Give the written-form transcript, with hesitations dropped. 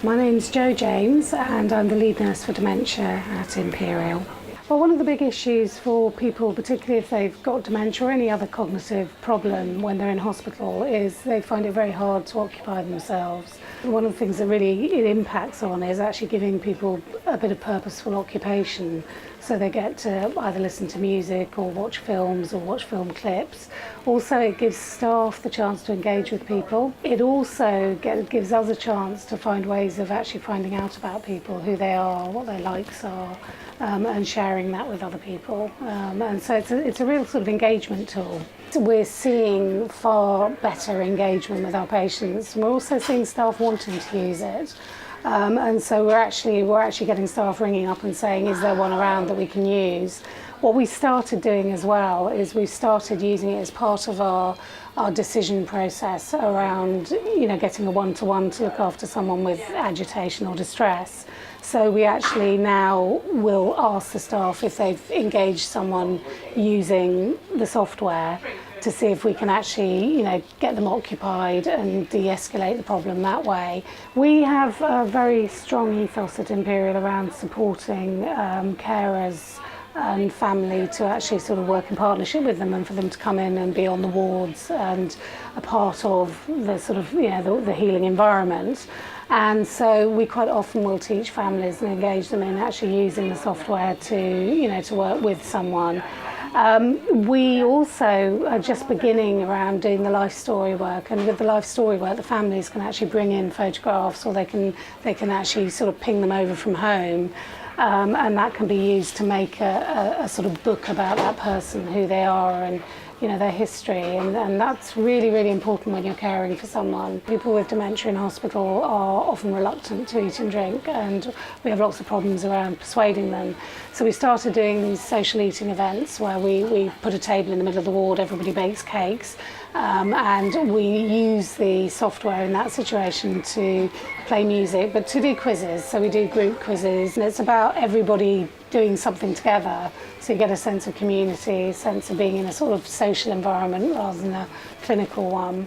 My name's Jo James and I'm the lead nurse for dementia at Imperial. Well, one of the big issues for people, particularly if they've got dementia or any other cognitive problem when they're in hospital, is they find it very hard to occupy themselves. One of the things that really it impacts on is actually giving people a bit of purposeful occupation, so they get to either listen to music or watch films or watch film clips. Also, it gives staff the chance to engage with people. It also gives us a chance to find ways of actually finding out about people, who they are, what their likes are, and sharing that with other people. And so it's a real sort of engagement tool. We're seeing far better engagement with our patients. We're also seeing staff wanting to use it. And so we're actually getting staff ringing up and saying, is there one around that we can use? What we started doing as well is we started using it as part of our decision process around, getting a one-to-one to look after someone with agitation or distress. So we actually now will ask the staff if they've engaged someone using the software to see if we can actually, get them occupied and de-escalate the problem that way. We have a very strong ethos at Imperial around supporting carers and family to actually sort of work in partnership with them and for them to come in and be on the wards and a part of the sort of, the healing environment. And so we quite often will teach families and engage them in actually using the software to, to work with someone. We also are just beginning around doing the life story work, and with the life story work the families can actually bring in photographs, or they can actually sort of ping them over from home, and that can be used to make a sort of book about that person, who they are and their history, and that's really, really important when you're caring for someone. People with dementia in hospital are often reluctant to eat and drink, and we have lots of problems around persuading them. So we started doing these social eating events where we put a table in the middle of the ward, everybody bakes cakes, and we use the software in that situation to play music, but to do quizzes. So we do group quizzes, and it's about everybody doing something together, so you get a sense of community, a sense of being in a sort of social environment rather than a clinical one.